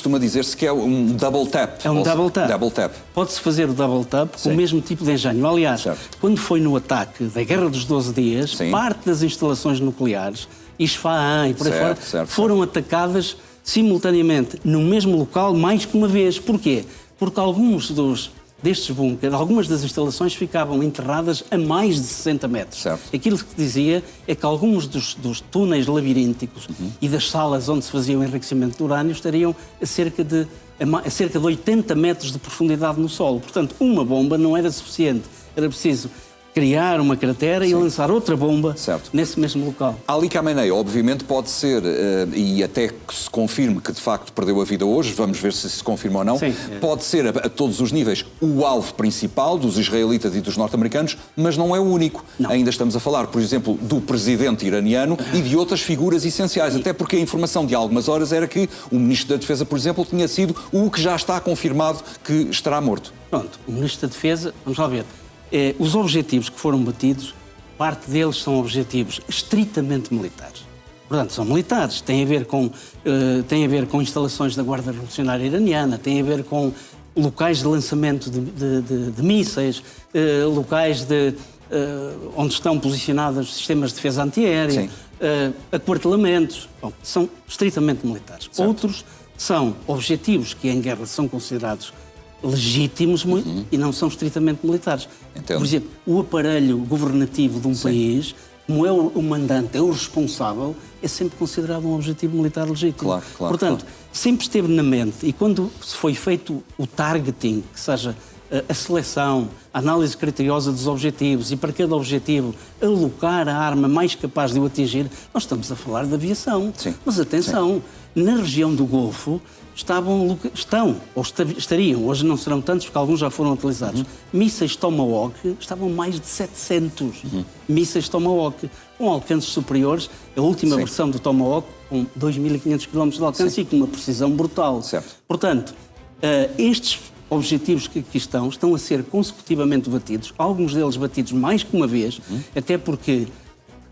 costuma dizer-se que é um double tap. É um double tap. Double tap. Pode-se fazer o double tap com o mesmo tipo de engenho. Aliás, quando foi no ataque da Guerra dos 12 Dias, parte das instalações nucleares, Isfahan e por aí fora, foram atacadas simultaneamente no mesmo local mais que uma vez. Porquê? Porque destes bunkers, algumas das instalações ficavam enterradas a mais de 60 metros. Aquilo que dizia é que alguns dos túneis labirínticos e das salas onde se fazia o enriquecimento de urânio estariam a cerca de 80 metros de profundidade no solo. Portanto, uma bomba não era suficiente. Era preciso criar uma cratera e lançar outra bomba nesse mesmo local. Ali Khamenei, obviamente, pode ser, e até que se confirme que de facto perdeu a vida hoje, vamos ver se confirma ou não, pode ser a todos os níveis o alvo principal dos israelitas e dos norte-americanos, mas não é o único. Não. Ainda estamos a falar, por exemplo, do presidente iraniano e de outras figuras essenciais, até porque a informação de algumas horas era que o ministro da Defesa, por exemplo, tinha sido o que já está confirmado que estará morto. Pronto, o ministro da Defesa, vamos lá ver. Os objetivos que foram batidos, parte deles são objetivos estritamente militares. Portanto, são militares, têm a ver com instalações da Guarda Revolucionária Iraniana, têm a ver com locais de lançamento de mísseis, locais onde estão posicionados sistemas de defesa antiaérea, aquartelamentos. Bom, são estritamente militares. Outros são objetivos que em guerra são considerados legítimos e não são estritamente militares. Entendo. Por exemplo, o aparelho governativo de um país, como é o mandante, é o responsável, é sempre considerado um objetivo militar legítimo. Portanto, sempre esteve na mente, e quando se foi feito o targeting, que seja a seleção, a análise criteriosa dos objetivos e para cada objetivo alocar a arma mais capaz de o atingir, nós estamos a falar de aviação. Mas atenção, na região do Golfo estariam, hoje não serão tantos porque alguns já foram utilizados, mísseis Tomahawk, estavam mais de 700 mísseis Tomahawk, com alcances superiores, a última versão do Tomahawk com 2.500 km de alcance e com uma precisão brutal. Portanto, estes objetivos que aqui estão a ser consecutivamente batidos, alguns deles batidos mais que uma vez, até porque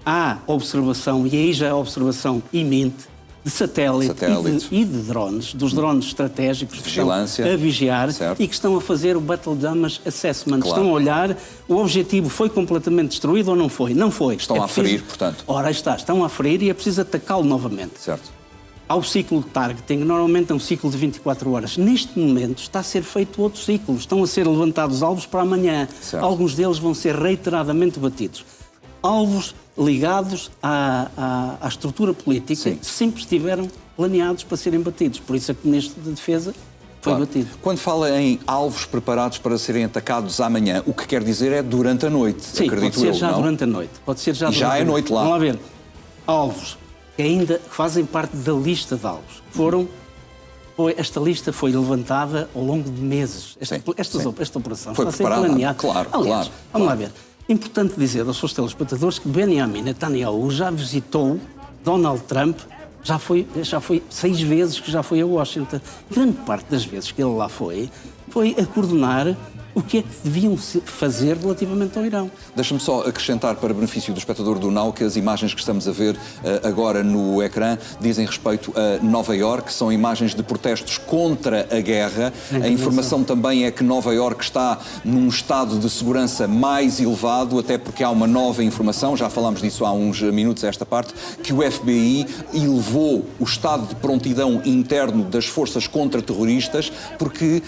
há observação, e aí já é observação iminente, de satélite e de drones, dos drones estratégicos que estão a vigiar e que estão a fazer o Battle Damage Assessment. Estão a olhar, o objetivo foi completamente destruído ou não foi? Não foi. Estão a aferir, portanto. Ora, estão a aferir e é preciso atacá-lo novamente. Há o ciclo de targeting, normalmente é um ciclo de 24 horas. Neste momento está a ser feito outro ciclo. Estão a ser levantados alvos para amanhã. Alguns deles vão ser reiteradamente batidos. Alvos ligados à estrutura política sempre estiveram planeados para serem batidos. Por isso é que o Ministro da Defesa foi batido. Quando fala em alvos preparados para serem atacados amanhã, o que quer dizer é durante a noite, acredito eu, pode ser já durante a noite. Pode ser já durante a noite. Já é noite lá. Vamos lá ver. Alvos que ainda fazem parte da lista de alvos. Esta lista foi levantada ao longo de meses. Esta operação foi está a ser planeada. Aliás, vamos lá ver. Importante dizer aos seus telespectadores que Benjamin Netanyahu já visitou Donald Trump, já foi 6 vezes que já foi a Washington. Grande parte das vezes que ele lá foi a coordenar o que é que deviam fazer relativamente ao Irão. Deixa-me só acrescentar, para benefício do espectador do Now, que as imagens que estamos a ver agora no ecrã dizem respeito a Nova Iorque, são imagens de protestos contra a guerra. A informação também é que Nova Iorque está num estado de segurança mais elevado, até porque há uma nova informação, já falámos disso há uns minutos esta parte, que o FBI elevou o estado de prontidão interno das forças contra-terroristas porque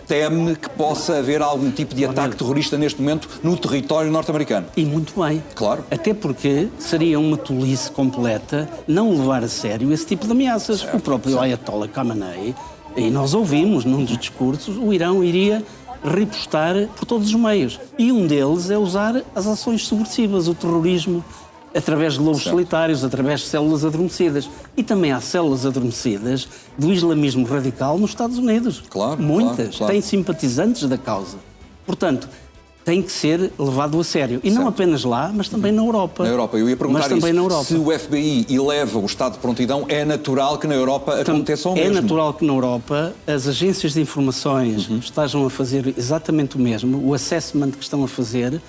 teme que possa haver algum tipo de ataque terrorista neste momento no território norte-americano. E muito bem. Claro. Até porque seria uma tolice completa não levar a sério esse tipo de ameaças. O próprio Ayatollah Khamenei, e nós ouvimos num dos discursos, o Irão iria repostar por todos os meios. E um deles é usar as ações subversivas, o terrorismo, através de lobos solitários, através de células adormecidas. E também há células adormecidas do islamismo radical nos Estados Unidos. Muitas. Têm simpatizantes da causa. Portanto, tem que ser levado a sério. E não apenas lá, mas também na Europa. Na Europa. Eu ia perguntar se o FBI eleva o estado de prontidão, é natural que na Europa aconteça o mesmo? É natural que na Europa as agências de informações estejam a fazer exatamente o mesmo. O assessment que estão a fazer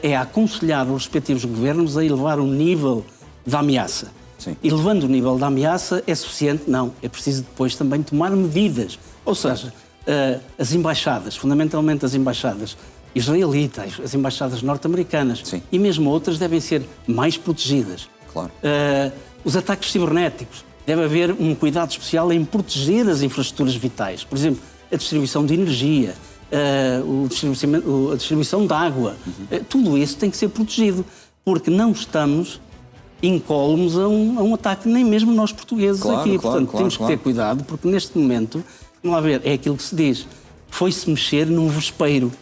é aconselhar os respectivos governos a elevar o nível da ameaça. Sim. Elevando o nível da ameaça é suficiente? Não. É preciso depois também tomar medidas. Ou seja, as embaixadas, fundamentalmente as embaixadas israelitas, as embaixadas norte-americanas e mesmo outras devem ser mais protegidas. Claro. Os ataques cibernéticos. Deve haver um cuidado especial em proteger as infraestruturas vitais. Por exemplo, a distribuição de energia, a distribuição de água. Tudo isso tem que ser protegido, porque não estamos incólumes a um ataque, nem mesmo nós portugueses aqui. Portanto, temos que ter cuidado, porque neste momento, vamos lá ver, é aquilo que se diz, foi-se mexer num vespeiro.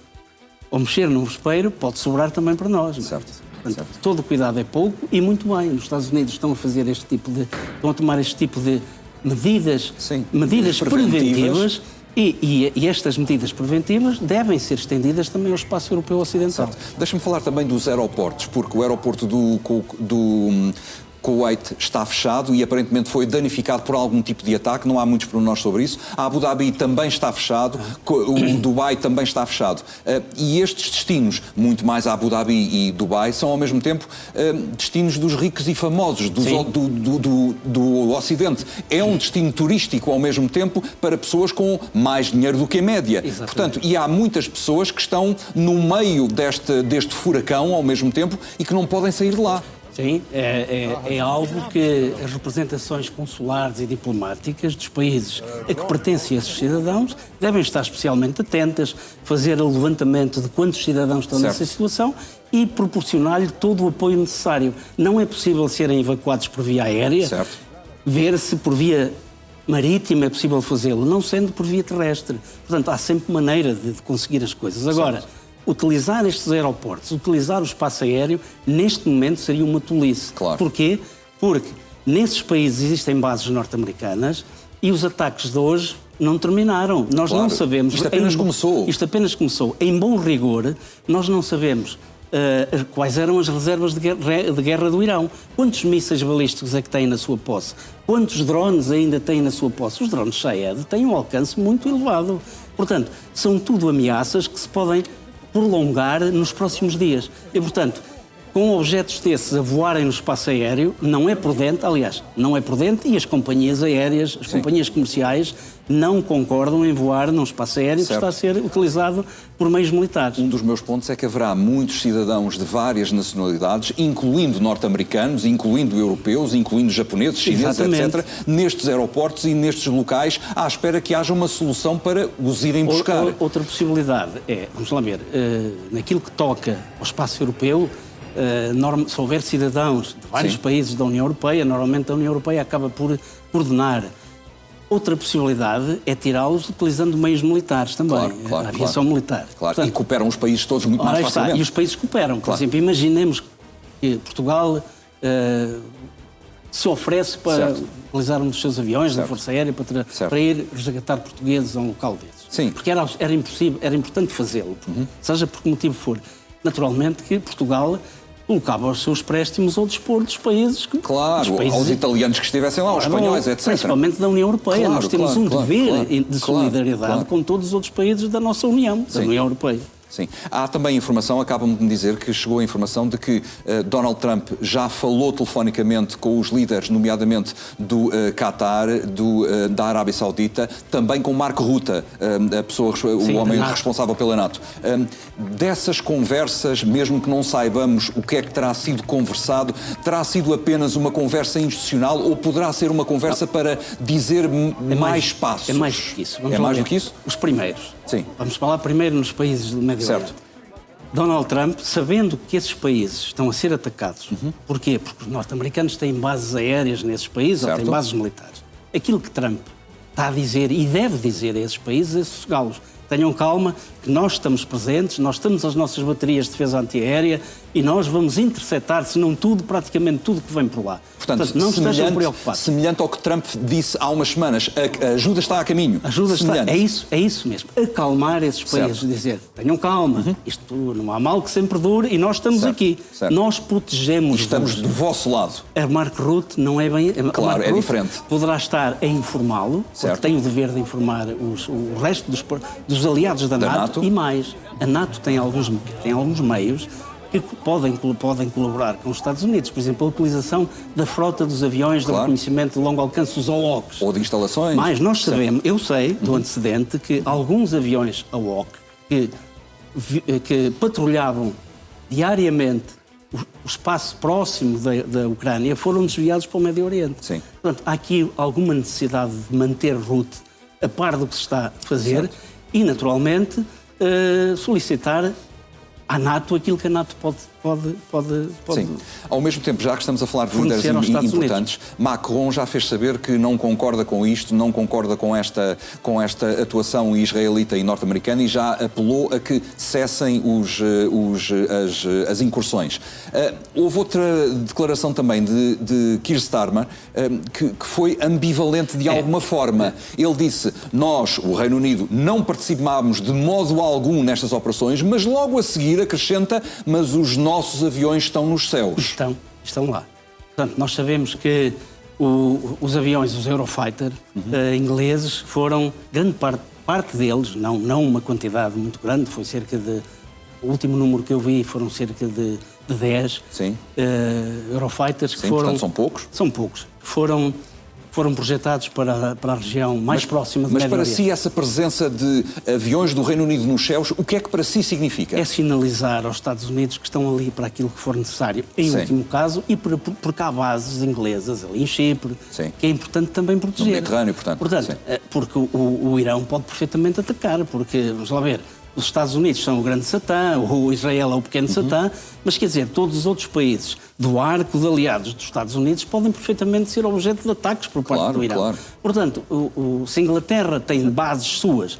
Ou mexer num vespeiro pode sobrar também para nós. Certo. Portanto, todo cuidado é pouco e muito bem. Nos Estados Unidos estão a tomar este tipo de medidas preventivas e estas medidas preventivas devem ser estendidas também ao espaço europeu ocidental. Deixa-me falar também dos aeroportos, porque o aeroporto do Kuwait está fechado e aparentemente foi danificado por algum tipo de ataque, não há muitos pormenores sobre isso. A Abu Dhabi também está fechado, o Dubai também está fechado. E estes destinos, muito mais a Abu Dhabi e Dubai, são ao mesmo tempo destinos dos ricos e famosos do Ocidente. É um destino turístico ao mesmo tempo para pessoas com mais dinheiro do que a média. Exatamente. Portanto, e há muitas pessoas que estão no meio deste furacão ao mesmo tempo e que não podem sair de lá. Sim, é algo que as representações consulares e diplomáticas dos países a que pertencem esses cidadãos devem estar especialmente atentas, fazer o levantamento de quantos cidadãos estão nessa situação e proporcionar-lhe todo o apoio necessário. Não é possível serem evacuados por via aérea, ver se por via marítima é possível fazê-lo, não sendo por via terrestre. Portanto, há sempre maneira de conseguir as coisas. Agora, utilizar estes aeroportos, utilizar o espaço aéreo, neste momento seria uma tolice. Claro. Porquê? Porque nesses países existem bases norte-americanas e os ataques de hoje não terminaram. Nós não sabemos... Isto apenas começou. Isto apenas começou. Em bom rigor, nós não sabemos quais eram as reservas de guerra do Irão. Quantos mísseis balísticos é que têm na sua posse? Quantos drones ainda têm na sua posse? Os drones Shahed têm um alcance muito elevado. Portanto, são tudo ameaças que se podem prolongar nos próximos dias. E, portanto, com objetos desses a voarem no espaço aéreo, não é prudente, aliás, não é prudente e as companhias aéreas, as companhias comerciais, não concordam em voar num espaço aéreo que está a ser utilizado por meios militares. Um dos meus pontos é que haverá muitos cidadãos de várias nacionalidades, incluindo norte-americanos, incluindo europeus, incluindo japoneses, chineses, etc., nestes aeroportos e nestes locais, à espera que haja uma solução para os irem buscar. Outra possibilidade é, vamos lá ver, naquilo que toca ao espaço europeu, se houver cidadãos de vários países da União Europeia, normalmente a União Europeia acaba por ordenar. Outra possibilidade é tirá-los utilizando meios militares também, a aviação militar. Claro, portanto, e cooperam os países todos muito mais facilmente. E os países cooperam. Por exemplo, imaginemos que Portugal se oferece para utilizar um dos seus aviões da Força Aérea para ir resgatar portugueses a um local desses. Sim. Porque era impossível, era importante fazê-lo, seja por que motivo for. Naturalmente que Portugal colocava os seus préstimos ao dispor dos países que... Claro, aos italianos que estivessem lá, aos espanhóis, etc. Principalmente da União Europeia. Nós temos um dever de solidariedade com todos os outros países da nossa União, da União Europeia. Sim. Há também informação, acabam de me dizer que chegou a informação de que Donald Trump já falou telefonicamente com os líderes, nomeadamente do Qatar, da Arábia Saudita, também com Mark Rutte, o homem responsável pela NATO. Dessas conversas, mesmo que não saibamos o que é que terá sido conversado, terá sido apenas uma conversa institucional ou poderá ser uma conversa para dizer mais passos? É mais do que isso. É mais do que isso? Os primeiros. Sim. Vamos falar primeiro nos países do Médio Oriente. Donald Trump, sabendo que esses países estão a ser atacados, porquê? Porque os norte-americanos têm bases aéreas nesses países ou têm bases militares. Aquilo que Trump está a dizer e deve dizer a esses países é sossegá-los. Tenham calma, que nós estamos presentes, nós temos as nossas baterias de defesa antiaérea e nós vamos interceptar, se não tudo, praticamente tudo que vem por lá. Portanto não estejam preocupados. Semelhante ao que Trump disse há umas semanas, a ajuda está a caminho. A ajuda está, é isso mesmo. Acalmar esses países, dizer, tenham calma, isto não há mal que sempre dure e nós estamos aqui. Nós protegemos. E estamos do vosso lado. A Mark Rutte não é bem... Claro, é diferente. Poderá estar a informá-lo, porque tem o dever de informar o resto dos aliados da NATO e mais. A NATO tem alguns meios que podem colaborar com os Estados Unidos. Por exemplo, a utilização da frota dos aviões de reconhecimento de longo alcance, os AWACS. Ou de instalações. Mas nós sabemos, eu sei do antecedente, que alguns aviões AWACS que patrulhavam diariamente o espaço próximo da Ucrânia foram desviados para o Médio Oriente. Sim. Portanto, há aqui alguma necessidade de manter Rutte a par do que se está a fazer. Certo. E, naturalmente, solicitar à NATO aquilo que a NATO pode Sim. Ao mesmo tempo, já que estamos a falar de líderes importantes, Macron já fez saber que não concorda com isto, não concorda com esta atuação israelita e norte-americana e já apelou a que cessem as incursões. Houve outra declaração também de Keir Starmer que foi ambivalente de alguma forma. Ele disse, nós, o Reino Unido, não participámos de modo algum nestas operações, mas logo a seguir acrescenta, mas os nossos aviões estão nos céus. Estão lá. Portanto, nós sabemos que os aviões, os Eurofighter ingleses, foram, grande parte deles, não uma quantidade muito grande, foi cerca de, o último número que eu vi foram cerca de 10 Eurofighters. Sim, portanto são poucos. São poucos. Foram projetados para a região mais próxima do Médio Oriente. Mas para si essa presença de aviões do Reino Unido nos céus, o que é que para si significa? É sinalizar aos Estados Unidos que estão ali para aquilo que for necessário, em último caso, e porque há bases inglesas ali em Chipre, que é importante também proteger. No Mediterrâneo, portanto. Porque o Irão pode perfeitamente atacar, porque, vamos lá ver, os Estados Unidos são o grande Satã, o Israel é o pequeno Satã, mas quer dizer, todos os outros países do arco de aliados dos Estados Unidos podem perfeitamente ser objeto de ataques por parte do Irão. Claro. Portanto, se a Inglaterra tem bases suas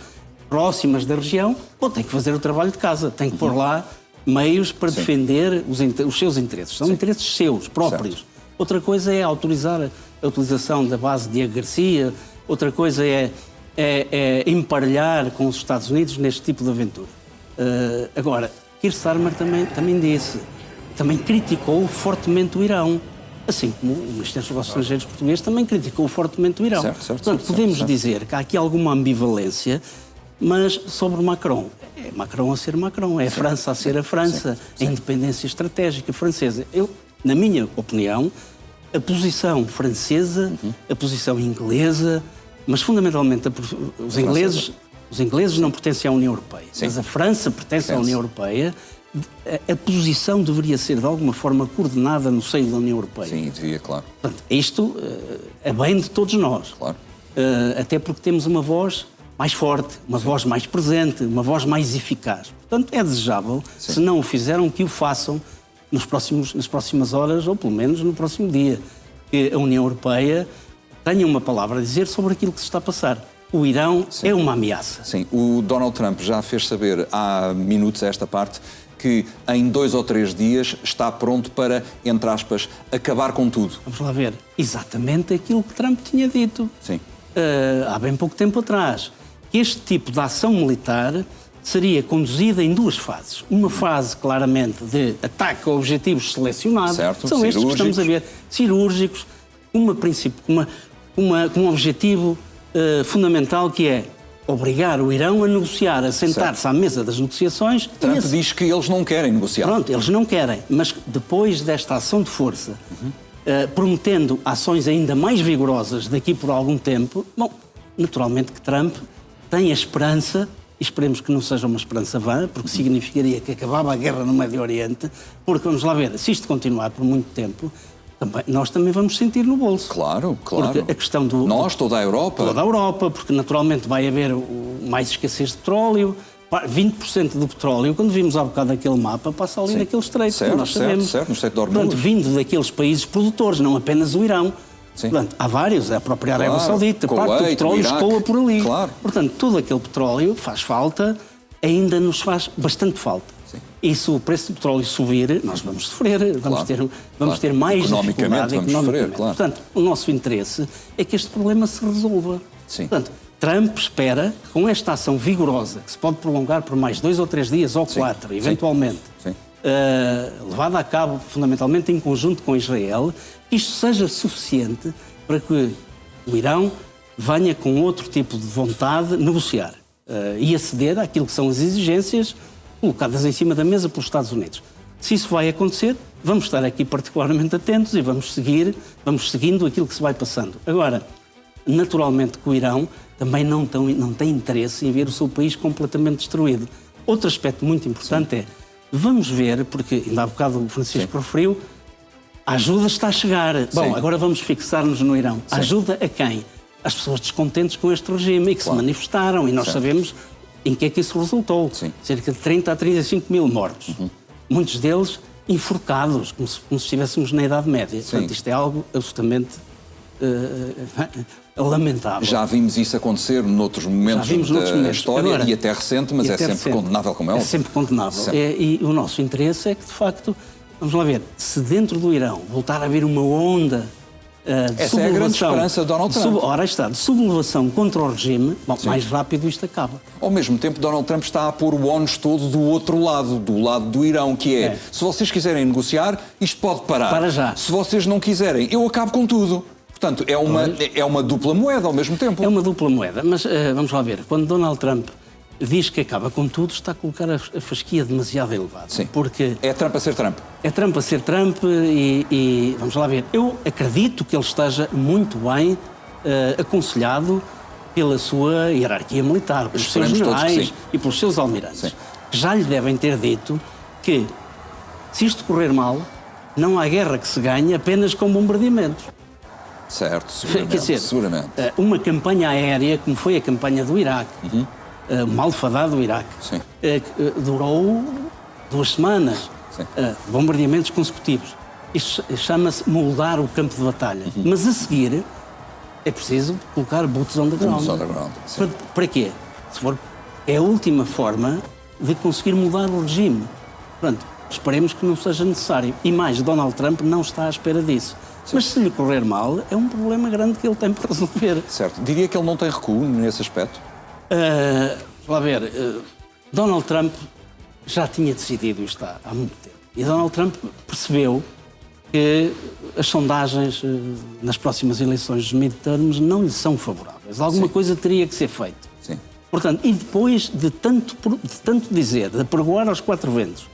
próximas da região, tem que fazer o trabalho de casa, tem que pôr lá meios para defender os seus interesses. São interesses seus, próprios. Certo. Outra coisa é autorizar a utilização da base de Diego Garcia, outra coisa é emparelhar com os Estados Unidos neste tipo de aventura. Agora, Keir Starmer também criticou fortemente o Irão, assim como o Ministério dos Negócios Estrangeiros português também criticou fortemente o Irão. Portanto, podemos dizer que há aqui alguma ambivalência, mas sobre Macron. É Macron a ser Macron, é a França a ser a França, a independência estratégica francesa. Na minha opinião, a posição francesa, a posição inglesa, mas fundamentalmente os ingleses não pertencem à União Europeia, mas a França pertence à União Europeia. A posição deveria ser de alguma forma coordenada no seio da União Europeia. Sim, devia, claro. Portanto, isto é bem de todos nós. Claro. Até porque temos uma voz mais forte, uma voz mais presente, uma voz mais eficaz. Portanto, é desejável, se não o fizeram, que o façam nas próximas horas, ou pelo menos no próximo dia. Que a União Europeia tenha uma palavra a dizer sobre aquilo que se está a passar. O Irão é uma ameaça. Sim, o Donald Trump já fez saber há minutos a esta parte que em 2 ou 3 dias está pronto para, entre aspas, acabar com tudo. Vamos lá ver. Exatamente aquilo que Trump tinha dito. Sim. Há bem pouco tempo atrás. Que este tipo de ação militar seria conduzida em 2 fases. Uma fase, claramente, de ataque a objetivos selecionados. Certo, são estes que estamos a ver. Cirúrgicos, com um objetivo fundamental, que é obrigar o Irão a negociar, a sentar-se à mesa das negociações. Trump diz que eles não querem negociar. Pronto, eles não querem, mas depois desta ação de força, prometendo ações ainda mais vigorosas daqui por algum tempo, naturalmente que Trump tem a esperança, e esperemos que não seja uma esperança vã, porque significaria que acabava a guerra no Médio Oriente, porque, vamos lá ver, se isto continuar por muito tempo, nós também vamos sentir no bolso. Claro. Porque a questão do... Nós, toda a Europa. Toda a Europa, porque naturalmente vai haver mais escassez de petróleo. 20% do petróleo, quando vimos há bocado aquele mapa, passa ali naquele estreito, nós sabemos. Certo, no estreito de Hormuz. Portanto, vindo daqueles países produtores, não apenas o Irão. Portanto, há vários, a própria Arábia Saudita, parte do petróleo escoa por ali. Portanto, todo aquele petróleo faz falta, ainda nos faz bastante falta. E se o preço do petróleo subir, nós vamos sofrer, vamos ter mais dificuldade economicamente. Portanto, o nosso interesse é que este problema se resolva. Portanto, Trump espera que com esta ação vigorosa, que se pode prolongar por mais 2 ou 3 dias ou 4, eventualmente, levada a cabo fundamentalmente em conjunto com Israel, que isto seja suficiente para que o Irão venha com outro tipo de vontade negociar e aceder àquilo que são as exigências colocadas em cima da mesa pelos Estados Unidos. Se isso vai acontecer, vamos estar aqui particularmente atentos e vamos seguindo aquilo que se vai passando. Agora, naturalmente que o Irão também não tem interesse em ver o seu país completamente destruído. Outro aspecto muito importante é, vamos ver, porque ainda há bocado o Francisco referiu, a ajuda está a chegar. Bom, agora vamos fixar-nos no Irão. A ajuda a quem? Às pessoas descontentes com este regime e que se manifestaram, e nós sabemos em que é que isso resultou. Cerca de 30 a 35 mil mortos. Muitos deles enforcados, como se estivéssemos na Idade Média. Portanto, isto é algo absolutamente lamentável. Já vimos isso acontecer noutros momentos da história. Agora, e até recente, mas é sempre condenável, como é óbvio. É sempre condenável. E o nosso interesse é que, de facto, vamos lá ver, se dentro do Irão voltar a haver uma onda de essa é a grande esperança de Donald Trump. Ora está, de sublevação contra o regime, mais rápido isto acaba. Ao mesmo tempo, Donald Trump está a pôr o ónus todo do outro lado, do lado do Irão, que é, se vocês quiserem negociar, isto pode parar. Para já. Se vocês não quiserem, eu acabo com tudo. Portanto, é uma dupla moeda ao mesmo tempo. É uma dupla moeda, mas vamos lá ver, quando Donald Trump diz que acaba com tudo, está a colocar a fasquia demasiado elevada. Porque é Trump a ser Trump. É Trump a ser Trump e vamos lá ver. Eu acredito que ele esteja muito bem aconselhado pela sua hierarquia militar, pelos seus generais e pelos seus almirantes. Já lhe devem ter dito que, se isto correr mal, não há guerra que se ganhe apenas com bombardeamentos. Certo, seguramente. Quer dizer, uma campanha aérea, como foi a campanha do Iraque, malfadado do Iraque, durou 2 semanas, bombardeamentos consecutivos. Isto chama-se moldar o campo de batalha. Mas a seguir é preciso colocar boots on the ground. Para quê? É a última forma de conseguir mudar o regime. Portanto, esperemos que não seja necessário. E mais, Donald Trump não está à espera disso. Mas se lhe correr mal, é um problema grande que ele tem para resolver. Certo. Diria que ele não tem recuo nesse aspecto? Vamos ver, Donald Trump já tinha decidido isto há muito tempo. E Donald Trump percebeu que as sondagens nas próximas eleições dos midterms não lhe são favoráveis. Alguma coisa teria que ser feita. Portanto, e depois de tanto dizer, de apregoar aos 4 ventos,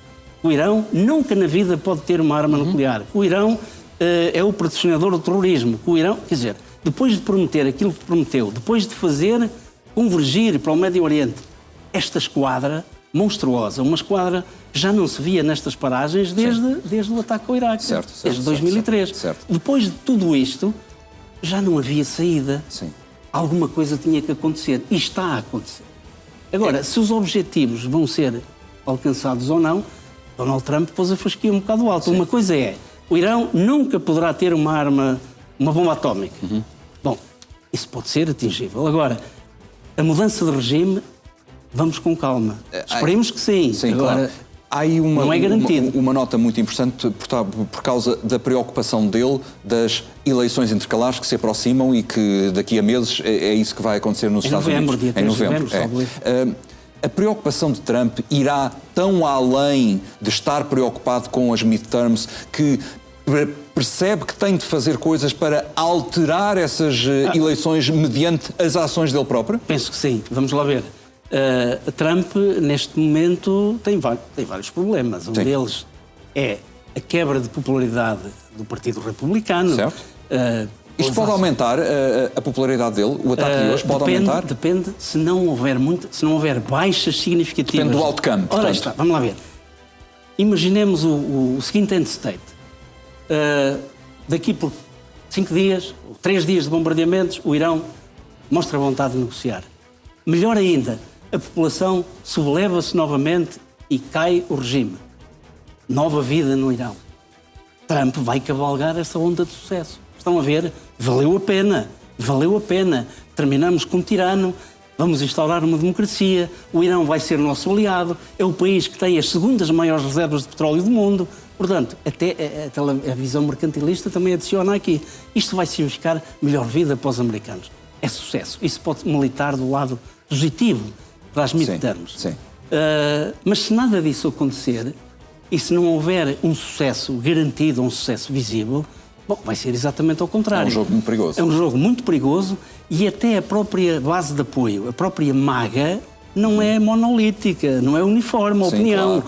o Irão nunca na vida pode ter uma arma nuclear. O Irão é o patrocinador do terrorismo. O Irão, quer dizer, depois de prometer aquilo que prometeu, depois de fazer convergir para o Médio Oriente esta esquadra monstruosa, uma esquadra que já não se via nestas paragens desde o ataque ao Iraque, desde 2003. Depois de tudo isto, já não havia saída. Alguma coisa tinha que acontecer e está a acontecer. Agora, se os objetivos vão ser alcançados ou não, Donald Trump pôs a fasquia um bocado alta. Uma coisa é, o Irão nunca poderá ter uma arma, uma bomba atómica. Bom, isso pode ser atingível. Agora, a mudança de regime, vamos com calma. Esperemos que sim. Agora, claro. Há aí não é garantido. Uma nota muito importante por causa da preocupação dele das eleições intercalares que se aproximam e que daqui a meses é isso que vai acontecer nos Estados Unidos. Dia 3 de novembro. A preocupação de Trump irá tão além de estar preocupado com as midterms que percebe que tem de fazer coisas para alterar essas eleições mediante as ações dele próprio? Penso que sim. Vamos lá ver. Trump, neste momento, tem vários problemas. Um deles é a quebra de popularidade do Partido Republicano. Isto pode aumentar a popularidade dele? O ataque de hoje pode aumentar? Depende, se não houver baixas significativas. Depende do outcome. Ora está, vamos lá ver. Imaginemos o seguinte end state. Daqui por 5 dias, ou 3 dias de bombardeamentos, o Irão mostra vontade de negociar. Melhor ainda, a população subleva-se novamente e cai o regime. Nova vida no Irão. Trump vai cavalgar essa onda de sucesso. Estão a ver? Valeu a pena. Valeu a pena. Terminamos com um tirano, vamos instaurar uma democracia, o Irão vai ser nosso aliado, é o país que tem as 2ª maiores reservas de petróleo do mundo. Portanto, até a visão mercantilista também adiciona aqui. Isto vai significar melhor vida para os americanos. É sucesso. Isso pode militar do lado positivo para as midterms. Mas se nada disso acontecer e se não houver um sucesso garantido, um sucesso visível, bom, vai ser exatamente ao contrário. É um jogo muito perigoso. É um jogo muito perigoso e até a própria base de apoio, a própria MAGA, não é monolítica, não é uniforme a opinião.